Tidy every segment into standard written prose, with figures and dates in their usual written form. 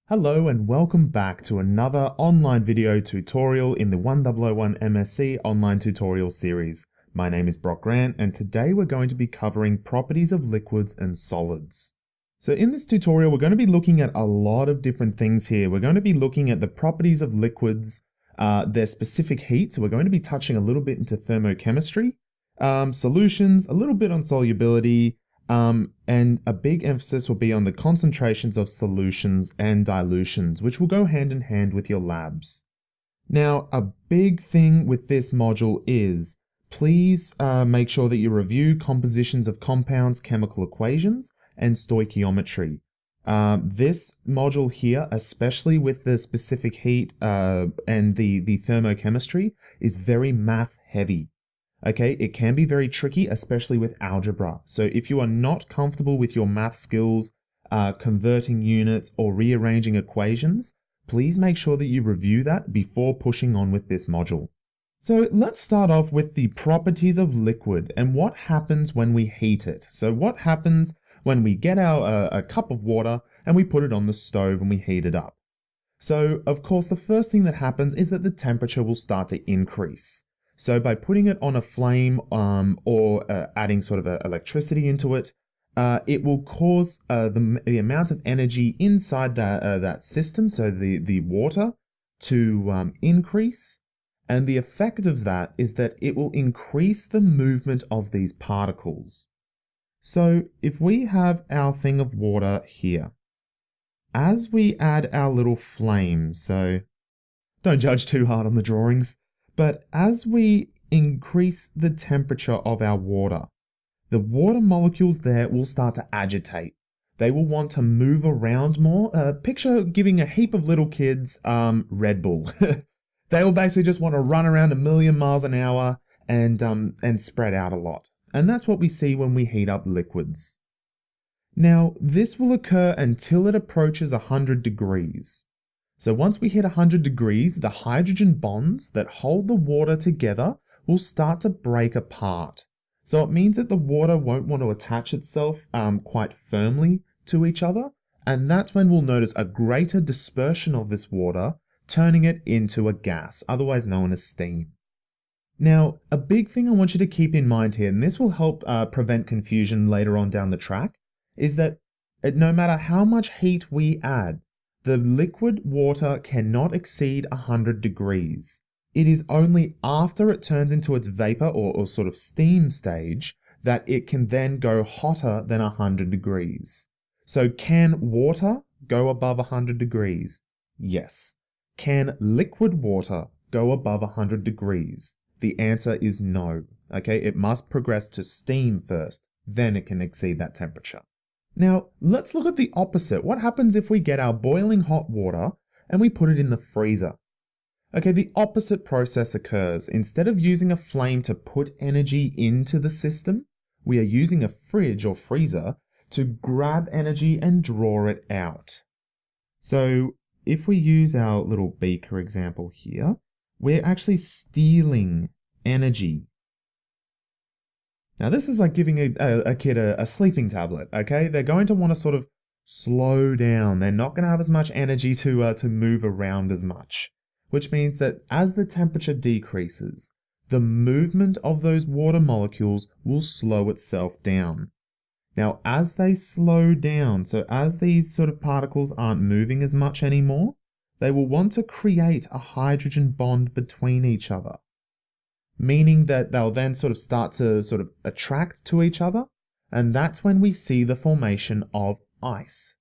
Hello and welcome back to another online video tutorial in the 1001 MSc online tutorial series. My name is Brock Grant and today we're going to be covering properties of liquids and solids. So in this tutorial we're going to be looking at a lot of different things here. We're going to be looking at the properties of liquids, their specific heat, so we're going to be touching a little bit into thermochemistry, solutions, a little bit on solubility, and a big emphasis will be on the concentrations of solutions and dilutions, which will go hand in hand with your labs. Now, a big thing with this module is please make sure that you review compositions of compounds, chemical equations, and stoichiometry. This module here, especially with the specific heat and the thermochemistry, is very math heavy. Okay, it can be very tricky, especially with algebra. So if you are not comfortable with your math skills, converting units or rearranging equations, please make sure that you review that before pushing on with this module. So let's start off with the properties of liquid and what happens when we heat it. So what happens when we get a cup of water and we put it on the stove and we heat it up? So of course, the first thing that happens is that the temperature will start to increase. So by putting it on a flame or adding sort of electricity into it, it will cause the amount of energy inside that system, so the water, to increase. And the effect of that is that it will increase the movement of these particles. So if we have our thing of water here, as we add our little flame, so don't judge too hard on the drawings, but as we increase the temperature of our water, the water molecules there will start to agitate. They will want to move around more. Picture giving a heap of little kids Red Bull. They will basically just want to run around 1,000,000 miles an hour and spread out a lot. And that's what we see when we heat up liquids. Now, this will occur until it approaches 100 degrees. So once we hit 100 degrees, the hydrogen bonds that hold the water together will start to break apart. So it means that the water won't want to attach itself quite firmly to each other. And that's when we'll notice a greater dispersion of this water, turning it into a gas, otherwise known as steam. Now, a big thing I want you to keep in mind here, and this will help prevent confusion later on down the track, is that no matter how much heat we add, the liquid water cannot exceed 100 degrees. It is only after it turns into its vapor or sort of steam stage that it can then go hotter than 100 degrees. So can water go above 100 degrees? Yes. Can liquid water go above 100 degrees? The answer is no. Okay, it must progress to steam first, then it can exceed that temperature. Now, let's look at the opposite. What happens if we get our boiling hot water and we put it in the freezer? Okay, the opposite process occurs. Instead of using a flame to put energy into the system, we are using a fridge or freezer to grab energy and draw it out. So if we use our little beaker example here, we're actually stealing energy. Now this is like giving a kid a sleeping tablet, okay? They're going to want to sort of slow down. They're not going to have as much energy to move around as much, which means that as the temperature decreases, the movement of those water molecules will slow itself down. Now, as they slow down, so as these sort of particles aren't moving as much anymore, they will want to create a hydrogen bond between each other, meaning that they'll then sort of start to sort of attract to each other. And that's when we see the formation of ice.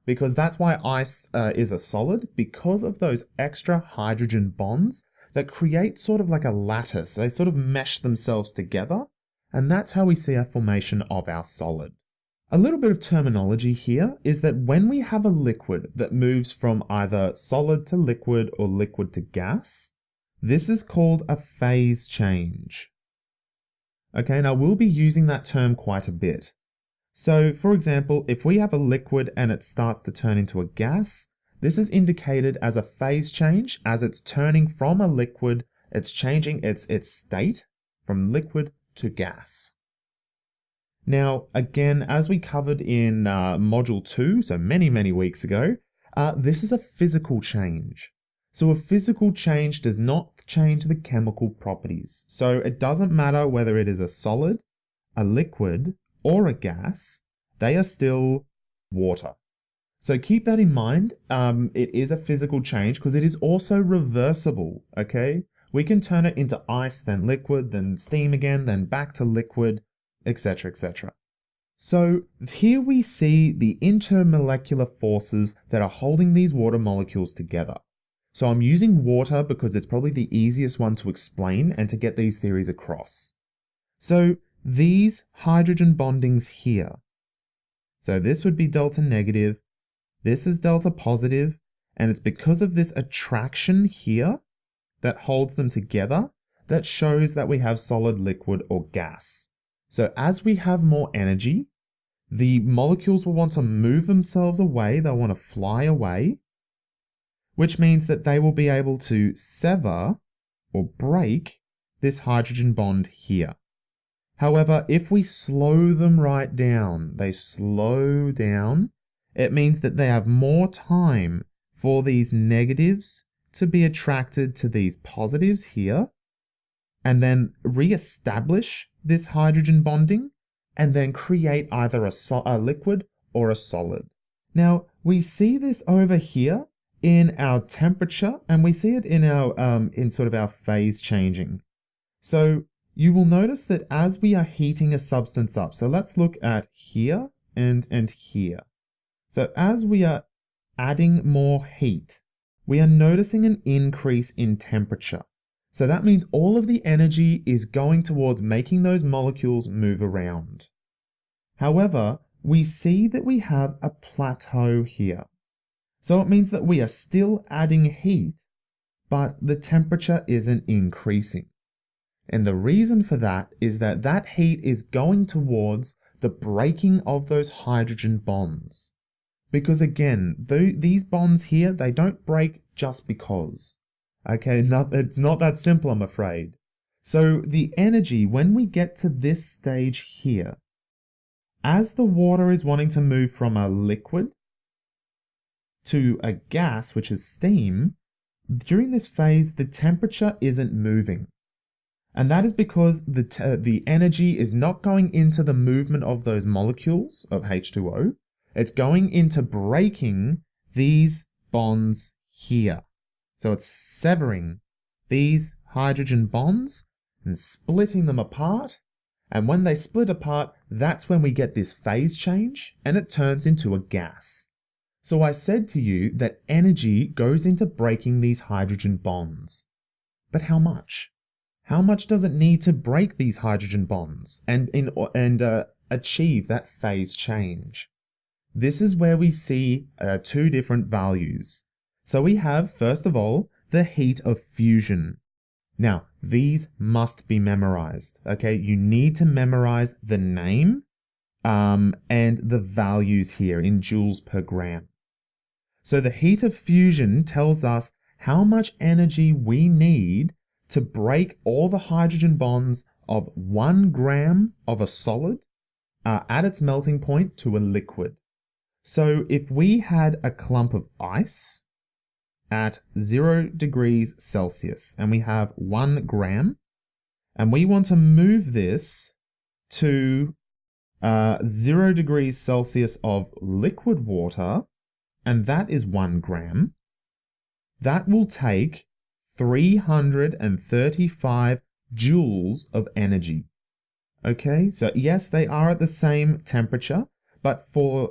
Because that's why ice is a solid, because of those extra hydrogen bonds that create sort of like a lattice. They sort of mesh themselves together. And that's how we see a formation of our solid. A little bit of terminology here is that when we have a liquid that moves from either solid to liquid or liquid to gas, this is called a phase change. Okay, now we'll be using that term quite a bit. So for example, if we have a liquid and it starts to turn into a gas, this is indicated as a phase change. As it's turning from a liquid, it's changing its state from liquid to gas. Now, again, as we covered in Module 2, so many weeks ago, This is a physical change. So a physical change does not change the chemical properties. So it doesn't matter whether it is a solid, a liquid, or a gas, they are still water. So keep that in mind. It is a physical change because it is also reversible, okay? We can turn it into ice, then liquid, then steam again, then back to liquid, etc., etc. So here we see the intermolecular forces that are holding these water molecules together. So I'm using water because it's probably the easiest one to explain and to get these theories across. So these hydrogen bondings here. So this would be delta negative, this is delta positive, and it's because of this attraction here that holds them together that shows that we have solid, liquid, or gas. So as we have more energy, the molecules will want to move themselves away, they'll want to fly away, which means that they will be able to sever or break this hydrogen bond here. However, if we slow them right down, they slow down, it means that they have more time for these negatives to be attracted to these positives here, and then re-establish this hydrogen bonding, and then create either a liquid or a solid. Now, we see this over here in our temperature, and we see it in our in sort of our phase changing. So you will notice that as we are heating a substance up, so let's look at here and here. So as we are adding more heat, we are noticing an increase in temperature. So that means all of the energy is going towards making those molecules move around. However, we see that we have a plateau here. So it means that we are still adding heat, but the temperature isn't increasing. And the reason for that is that that heat is going towards the breaking of those hydrogen bonds. Because again, these bonds here, they don't break just because. Okay, it's not that simple, I'm afraid. So the energy, when we get to this stage here, as the water is wanting to move from a liquid to a gas, which is steam, during this phase, the temperature isn't moving. And that is because the energy is not going into the movement of those molecules of H2O. It's going into breaking these bonds here. So it's severing these hydrogen bonds and splitting them apart. And when they split apart, that's when we get this phase change and it turns into a gas. So I said to you that energy goes into breaking these hydrogen bonds. But how much? How much does it need to break these hydrogen bonds and achieve that phase change? This is where we see two different values. So we have, first of all, the heat of fusion. Now, these must be memorized, okay? You need to memorize the name and the values here in joules per gram. So the heat of fusion tells us how much energy we need to break all the hydrogen bonds of 1 gram of a solid at its melting point to a liquid. So if we had a clump of ice at 0 degrees Celsius and we have 1 gram and we want to move this to 0 degrees Celsius of liquid water, and that is 1 gram, that will take 335 joules of energy. Okay, so yes, they are at the same temperature, but for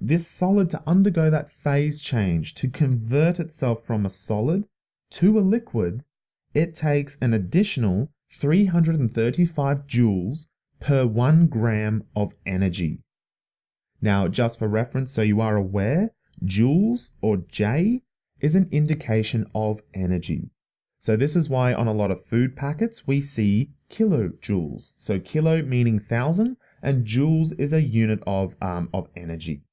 this solid to undergo that phase change, to convert itself from a solid to a liquid, it takes an additional 335 joules per 1 gram of energy. Now, just for reference, so you are aware, joules or J is an indication of energy. So this is why on a lot of food packets we see kilojoules. So kilo meaning 1,000 and joules is a unit of energy.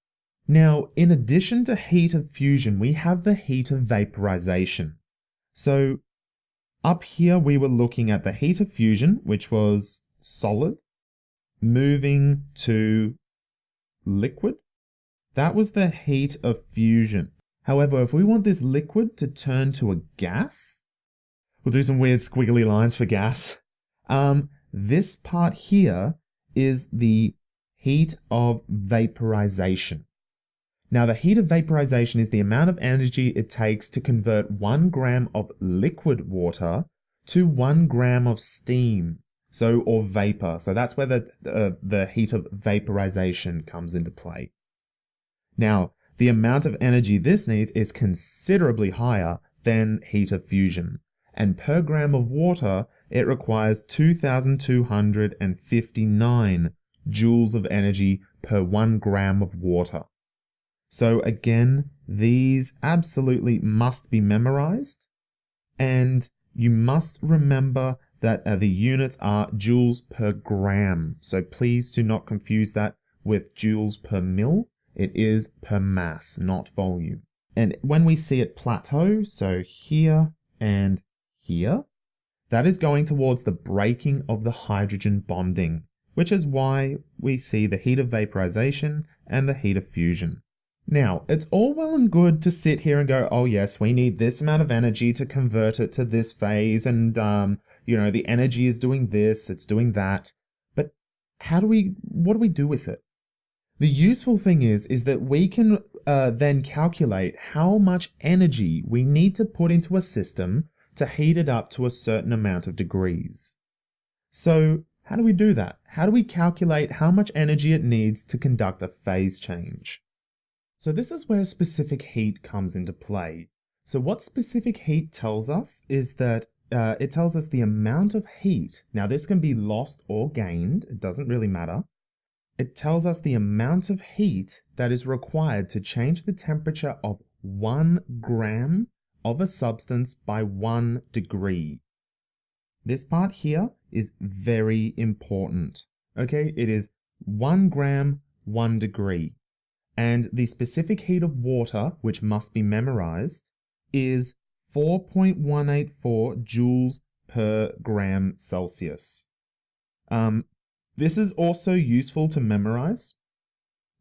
Now, in addition to heat of fusion, we have the heat of vaporization. So up here we were looking at the heat of fusion, which was solid, moving to liquid. That was the heat of fusion. However, if we want this liquid to turn to a gas, we'll do some weird squiggly lines for gas. This part here is the heat of vaporization. Now, the heat of vaporization is the amount of energy it takes to convert 1 gram of liquid water to 1 gram of steam, or vapor. So that's where the heat of vaporization comes into play. Now, the amount of energy this needs is considerably higher than heat of fusion. And per gram of water, it requires 2,259 joules of energy per 1 gram of water. So again, these absolutely must be memorized, and you must remember that the units are joules per gram. So please do not confuse that with joules per mil. It is per mass, not volume. And when we see it plateau, so here and here, that is going towards the breaking of the hydrogen bonding, which is why we see the heat of vaporization and the heat of fusion. Now, it's all well and good to sit here and go, oh yes, we need this amount of energy to convert it to this phase, and the energy is doing this, it's doing that. But what do we do with it? The useful thing is that we can then calculate how much energy we need to put into a system to heat it up to a certain amount of degrees. So how do we do that? How do we calculate how much energy it needs to conduct a phase change? So this is where specific heat comes into play. So what specific heat tells us is that it tells us the amount of heat. Now this can be lost or gained, it doesn't really matter. It tells us the amount of heat that is required to change the temperature of 1 gram of a substance by 1 degree. This part here is very important. Okay, it is 1 gram, 1 degree. And the specific heat of water, which must be memorized, is 4.184 joules per gram Celsius. This is also useful to memorize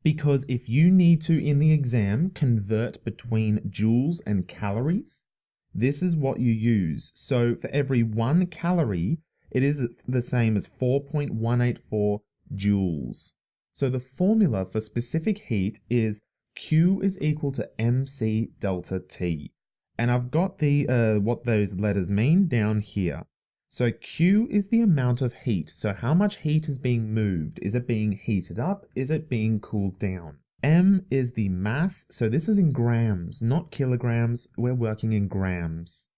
because if you need to, in the exam, convert between joules and calories, this is what you use. So for every 1 calorie, it is the same as 4.184 joules. So the formula for specific heat is Q is equal to mc delta T. And I've got what those letters mean down here. So Q is the amount of heat. So how much heat is being moved? Is it being heated up? Is it being cooled down? M is the mass. So this is in grams, not kilograms. We're working in grams.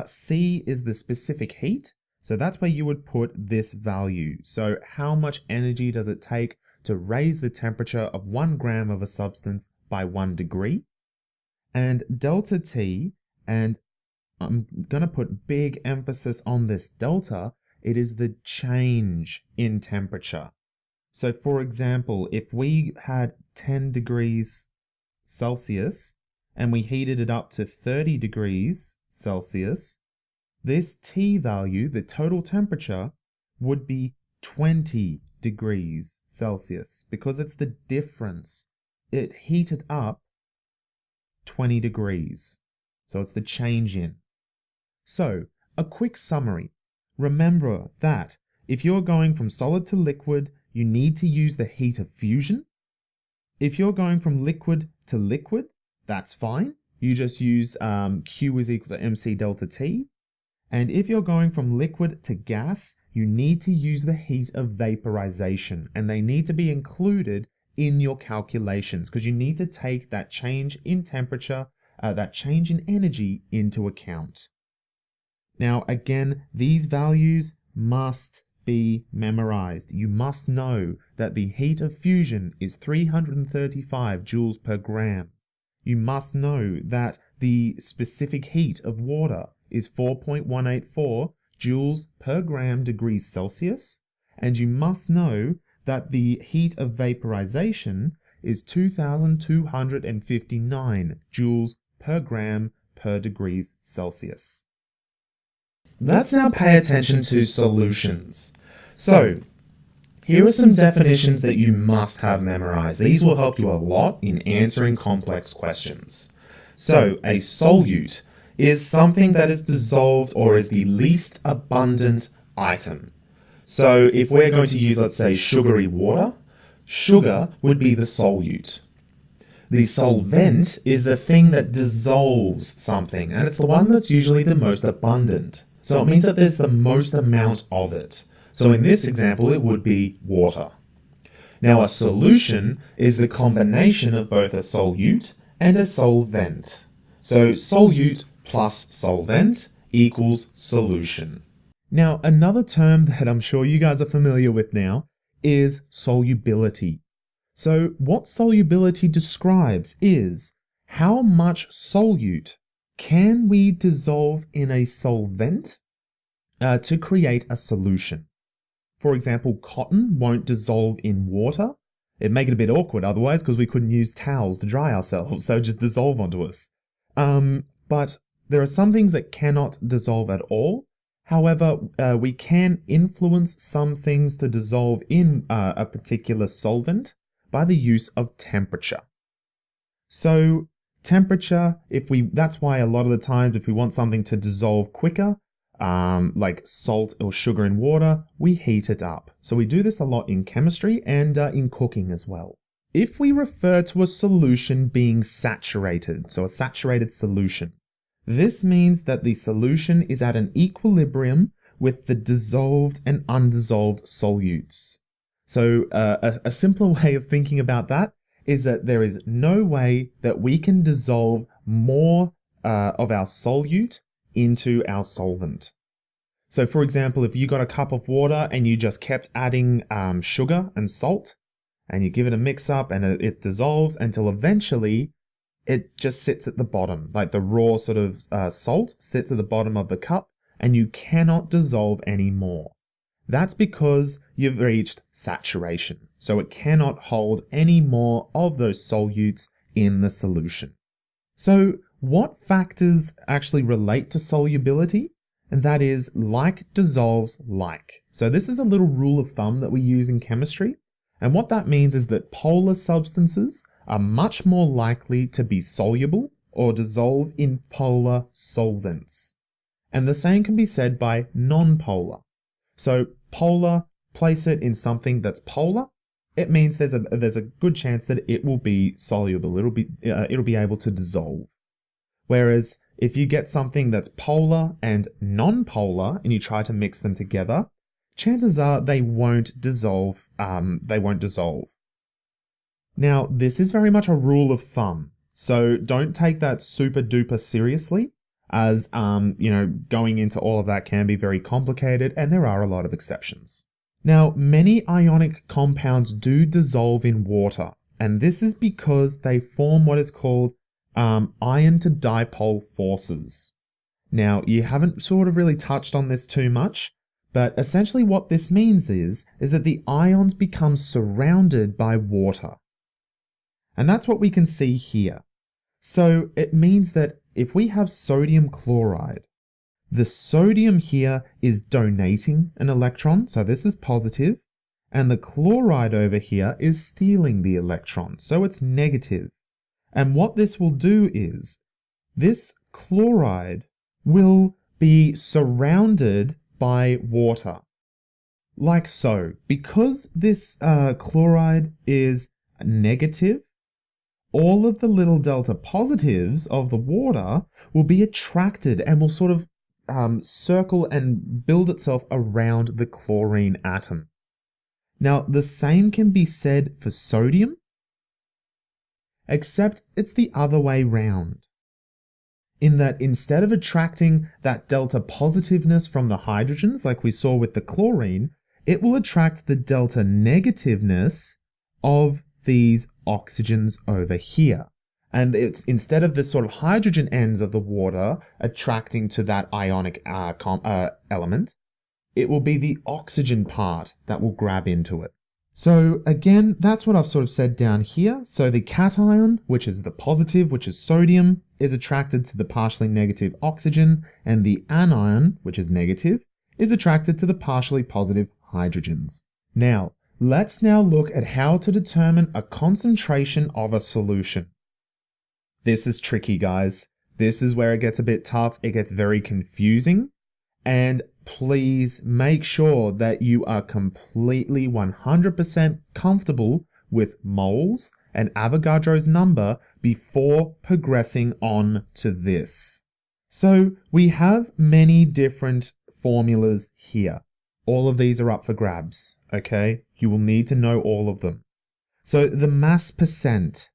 C is the specific heat. So that's where you would put this value. So how much energy does it take to raise the temperature of 1 gram of a substance by 1 degree? And delta T, and I'm going to put big emphasis on this delta, it is the change in temperature. So for example, if we had 10 degrees Celsius and we heated it up to 30 degrees Celsius, this T value, the total temperature, would be 20 degrees Celsius because it's the difference. It heated up 20 degrees. So it's the change in. So, a quick summary. Remember that if you're going from solid to liquid, you need to use the heat of fusion. If you're going from liquid to liquid, that's fine. You just use Q is equal to mc delta T. And if you're going from liquid to gas, you need to use the heat of vaporization, and they need to be included in your calculations because you need to take that change in temperature, that change in energy into account. Now, again, these values must be memorized. You must know that the heat of fusion is 335 joules per gram. You must know that the specific heat of water is 4.184 joules per gram degrees Celsius. And you must know that the heat of vaporization is 2,259 joules per gram per degrees Celsius. Let's now pay attention to solutions. So, here are some definitions that you must have memorized. These will help you a lot in answering complex questions. So a solute is something that is dissolved or is the least abundant item. So if we're going to use, let's say, sugary water, sugar would be the solute. The solvent is the thing that dissolves something, and it's the one that's usually the most abundant. So it means that there's the most amount of it. So in this example, it would be water. Now a solution is the combination of both a solute and a solvent. So solute plus solvent equals solution. Now another term that I'm sure you guys are familiar with now is solubility. So what solubility describes is how much solute can we dissolve in a solvent to create a solution. For example, cotton won't dissolve in water. It'd make it a bit awkward otherwise because we couldn't use towels to dry ourselves. They would just dissolve onto us. But there are some things that cannot dissolve at all. However, we can influence some things to dissolve in a particular solvent by the use of temperature. So temperature, that's why a lot of the times if we want something to dissolve quicker, like salt or sugar in water, we heat it up. So we do this a lot in chemistry and in cooking as well. If we refer to a solution being saturated, so a saturated solution, this means that the solution is at an equilibrium with the dissolved and undissolved solutes. So a simpler way of thinking about that is that there is no way that we can dissolve more of our solute into our solvent. So for example, if you got a cup of water and you just kept adding sugar and salt and you give it a mix up and it dissolves until eventually it just sits at the bottom, like the raw sort of salt sits at the bottom of the cup and you cannot dissolve any more. That's because you've reached saturation. So it cannot hold any more of those solutes in the solution. So what factors actually relate to solubility? And that is like dissolves like. So this is a little rule of thumb that we use in chemistry. And what that means is that polar substances are much more likely to be soluble or dissolve in polar solvents. And the same can be said by non-polar. So polar, place it in something that's polar, it means there's a good chance that it will be soluble. It'll be able to dissolve. Whereas if you get something that's polar and non-polar and you try to mix them together, chances are they won't dissolve. Now, this is very much a rule of thumb. So don't take that super duper seriously, as going into all of that can be very complicated and there are a lot of exceptions. Now, many ionic compounds do dissolve in water, and this is because they form what is called ion to dipole forces. Now, you haven't sort of really touched on this too much, but essentially what this means is that the ions become surrounded by water. And that's what we can see here. So it means that if we have sodium chloride, the sodium here is donating an electron, so this is positive, and the chloride over here is stealing the electron, so it's negative. And what this will do is, this chloride will be surrounded by water, like so. Because this chloride is negative, all of the little delta positives of the water will be attracted and will sort of circle and build itself around the chlorine atom. Now, the same can be said for sodium, except it's the other way round. In that instead of attracting that delta positiveness from the hydrogens like we saw with the chlorine, it will attract the delta negativeness of these oxygens over here. And it's instead of the sort of hydrogen ends of the water attracting to that ionic element, it will be the oxygen part that will grab into it. So again, that's what I've sort of said down here. So the cation, which is the positive, which is sodium, is attracted to the partially negative oxygen, and the anion, which is negative, is attracted to the partially positive hydrogens. Now, let's now look at how to determine a concentration of a solution. This is tricky, guys. This is where it gets a bit tough. It gets very confusing. And please make sure that you are completely 100% comfortable with moles and Avogadro's number before progressing on to this. So we have many different formulas here. All of these are up for grabs, okay? You will need to know all of them. So the mass percent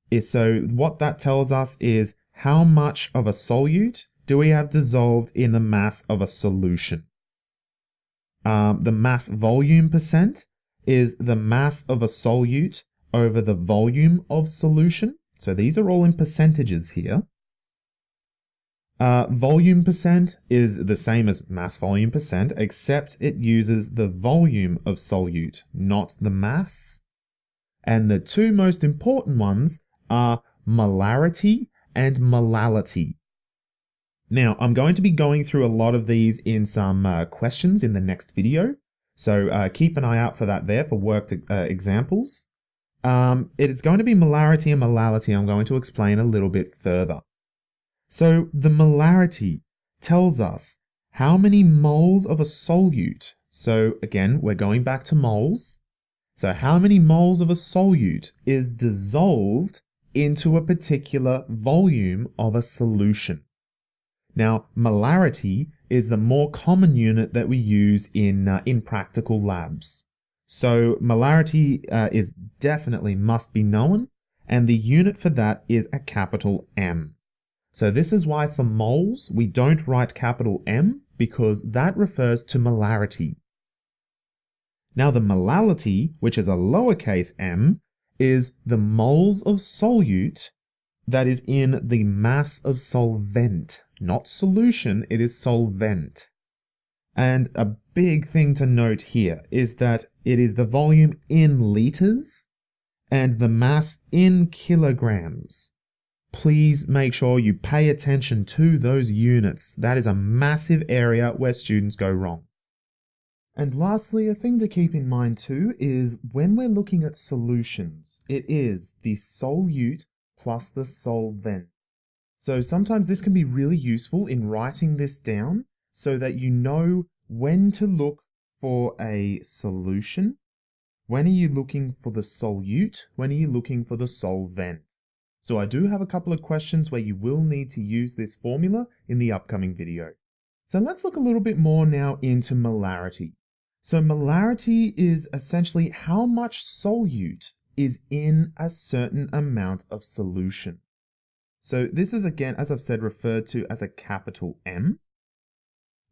is, so what that tells us is how much of a solute do we have dissolved in the mass of a solution. The mass volume percent is the mass of a solute over the volume of solution. So these are all in percentages here. Volume percent is the same as mass volume percent, except it uses the volume of solute, not the mass. And the two most important ones are molarity and molality. Now, I'm going to be going through a lot of these in some questions in the next video. So keep an eye out for that there for worked examples. It is going to be molarity and molality I'm going to explain a little bit further. So the molarity tells us how many moles of a solute. So again, we're going back to moles. So how many moles of a solute is dissolved into a particular volume of a solution. Now, molarity is the more common unit that we use in practical labs. So molarity is definitely must be known, and the unit for that is a capital M. So this is why for moles, we don't write capital M, because that refers to molarity. Now the molality, which is a lowercase m, is the moles of solute that is in the mass of solvent. Not solution, it is solvent. And a big thing to note here is that it is the volume in liters and the mass in kilograms. Please make sure you pay attention to those units. That is a massive area where students go wrong. And lastly, a thing to keep in mind too is when we're looking at solutions, it is the solute plus the solvent. So sometimes this can be really useful in writing this down so that you know when to look for a solution, when are you looking for the solute, when are you looking for the solvent. So I do have a couple of questions where you will need to use this formula in the upcoming video. So let's look a little bit more now into molarity. So molarity is essentially how much solute is in a certain amount of solution. So this is again, as I've said, referred to as a capital M.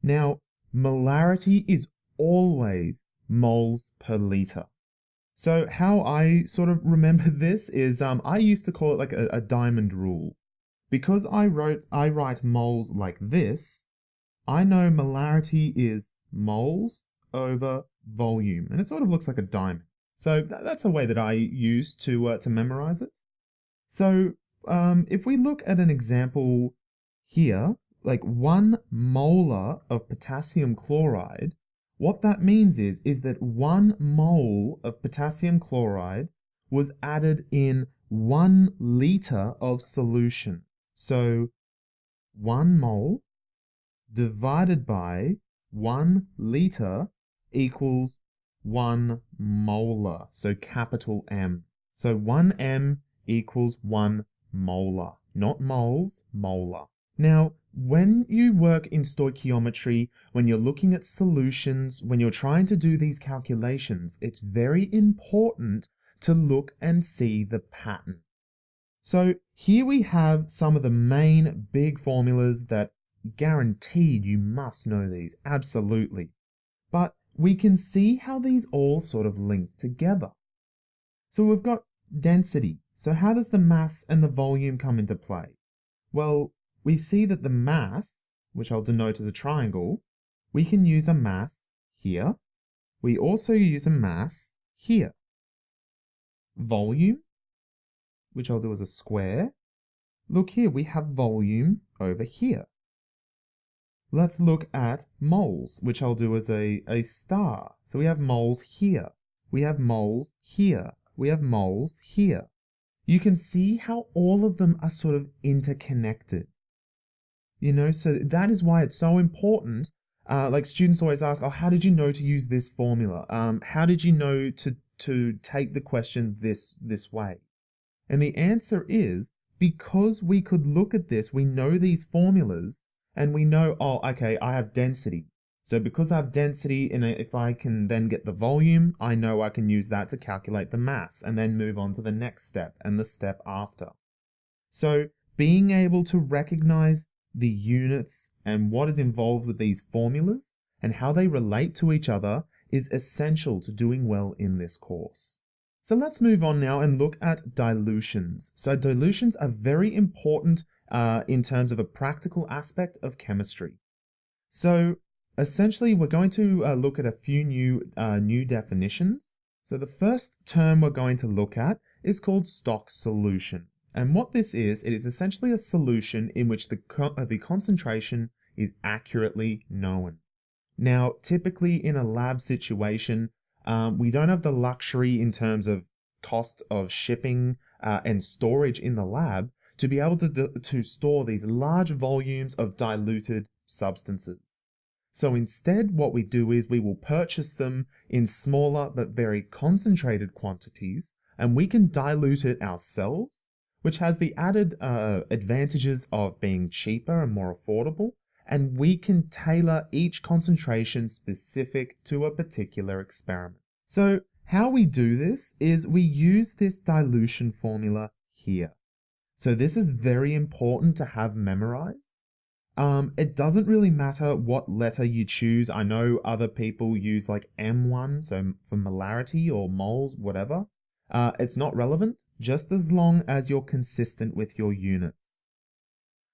Now, molarity is always moles per liter. So how I sort of remember this is I used to call it like a diamond rule. Because I write moles like this, I know molarity is moles over volume, and it sort of looks like a diamond. So that's a way that I use to memorize it. So if we look at an example here, like 1 molar of potassium chloride, what that means is that 1 mole of potassium chloride was added in 1 liter of solution. So 1 mole divided by 1 liter equals 1 molar. So capital M. So 1 M equals 1 molar. Not moles, molar. Now, when you work in stoichiometry, when you're looking at solutions, when you're trying to do these calculations, it's very important to look and see the pattern. So here we have some of the main big formulas that guaranteed you must know these, absolutely. But we can see how these all sort of link together. So we've got density. So how does the mass and the volume come into play? Well, we see that the mass, which I'll denote as a triangle, we can use a mass here. We also use a mass here. Volume, which I'll do as a square. Look here, we have volume over here. Let's look at moles, which I'll do as a star. So we have moles here. We have moles here. We have moles here. you can see how all of them are sort of interconnected. So that is why it's so important. Like students always ask, oh, how did you know to use this formula? How did you know to take the question this way? And the answer is because we could look at this, we know these formulas, and we know, oh, okay, I have density. So because I have density, and if I can then get the volume, I know I can use that to calculate the mass and then move on to the next step and the step after. So being able to recognize the units and what is involved with these formulas and how they relate to each other is essential to doing well in this course. So let's move on now and look at dilutions. So dilutions are very important in terms of a practical aspect of chemistry. So essentially, we're going to look at a few new definitions. So the first term we're going to look at is called stock solution. And what this is, it is essentially a solution in which the concentration is accurately known. Now, typically in a lab situation, we don't have the luxury in terms of cost of shipping and storage in the lab to be able to store these large volumes of diluted substances. So instead, what we do is we will purchase them in smaller but very concentrated quantities, and we can dilute it ourselves, which has the added advantages of being cheaper and more affordable, and we can tailor each concentration specific to a particular experiment. So how we do this is we use this dilution formula here. So this is very important to have memorized. It doesn't really matter what letter you choose. I know other people use like M1, so for molarity or moles, whatever. It's not relevant, just as long as you're consistent with your units.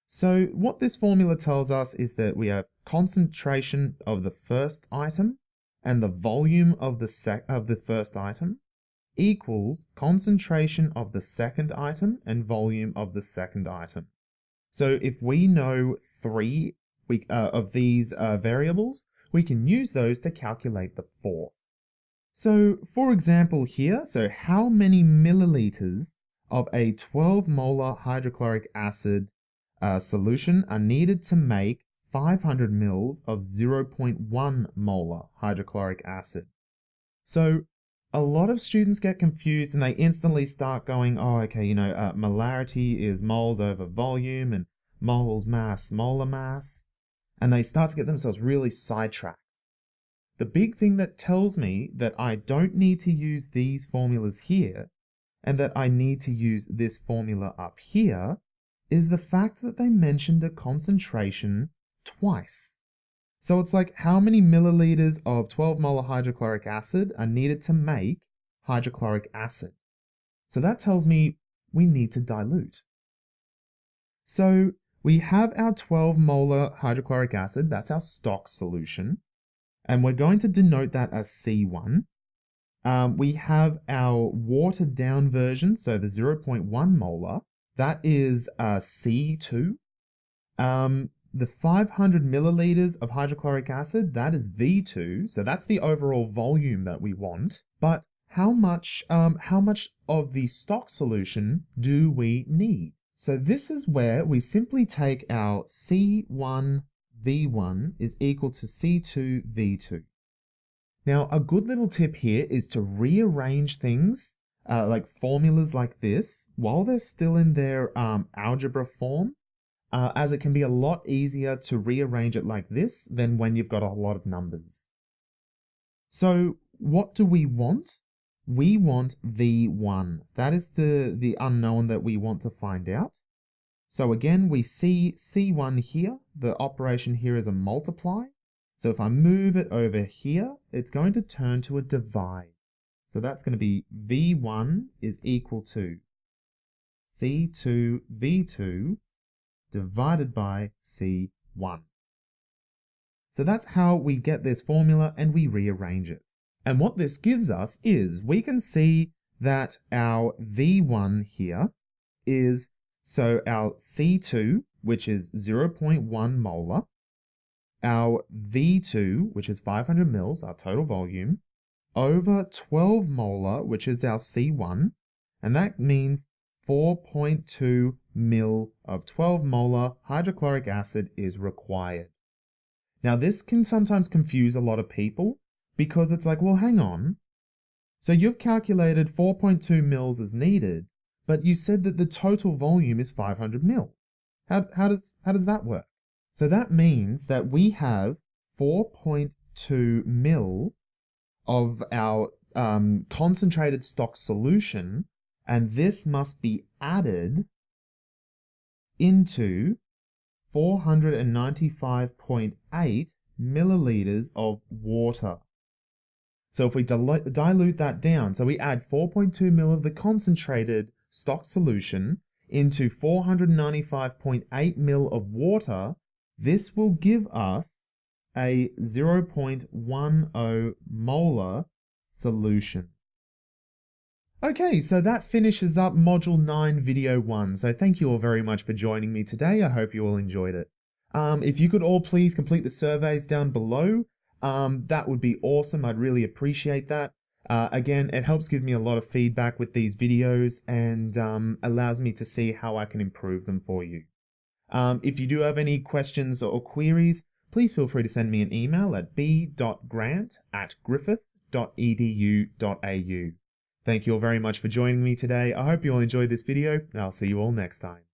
So what this formula tells us is that we have concentration of the first item and the volume of the first item equals concentration of the second item and volume of the second item. So if we know three of these variables, we can use those to calculate the fourth. So for example here, so how many milliliters of a 12 molar hydrochloric acid solution are needed to make 500 mils of 0.1 molar hydrochloric acid? So a lot of students get confused and they instantly start going, oh, okay, molarity is moles over volume and moles mass, molar mass. And they start to get themselves really sidetracked. The big thing that tells me that I don't need to use these formulas here and that I need to use this formula up here is the fact that they mentioned a concentration twice. So it's like how many milliliters of 12 molar hydrochloric acid are needed to make hydrochloric acid. So that tells me we need to dilute. So we have our 12 molar hydrochloric acid, that's our stock solution, and we're going to denote that as C1. We have our watered down version, so the 0.1 molar, that is C2. The 500 milliliters of hydrochloric acid, that is V2, so that's the overall volume that we want. But how much of the stock solution do we need? So this is where we simply take our C1 V1 is equal to C2 V2. Now, a good little tip here is to rearrange things like formulas like this while they're still in their algebra form, as it can be a lot easier to rearrange it like this than when you've got a lot of numbers. So what do we want? We want V1. That is the unknown that we want to find out. So again, we see C1 here. The operation here is a multiply. So if I move it over here, it's going to turn to a divide. So that's going to be V1 is equal to C2 V2 divided by C1. So that's how we get this formula and we rearrange it. And what this gives us is we can see that our V1 here is, so our C2, which is 0.1 molar, our V2, which is 500 mils, our total volume, over 12 molar, which is our C1, and that means 4.2 mil of 12 molar hydrochloric acid is required. Now this can sometimes confuse a lot of people because it's like, well, hang on. So you've calculated 4.2 mils is needed, but you said that the total volume is 500 mil. How does that work? So that means that we have 4.2 mil of our concentrated stock solution, and this must be added into 495.8 milliliters of water. So if we dilute that down, so we add 4.2 mil of the concentrated stock solution into 495.8 mil of water, this will give us a 0.10 molar solution. Okay, so that finishes up Module 9 Video 1. So thank you all very much for joining me today. I hope you all enjoyed it. If you could all please complete the surveys down below, that would be awesome. I'd really appreciate that. Again, it helps give me a lot of feedback with these videos and allows me to see how I can improve them for you. If you do have any questions or queries, please feel free to send me an email at b.grant@griffith.edu.au. Thank you all very much for joining me today. I hope you all enjoyed this video, and I'll see you all next time.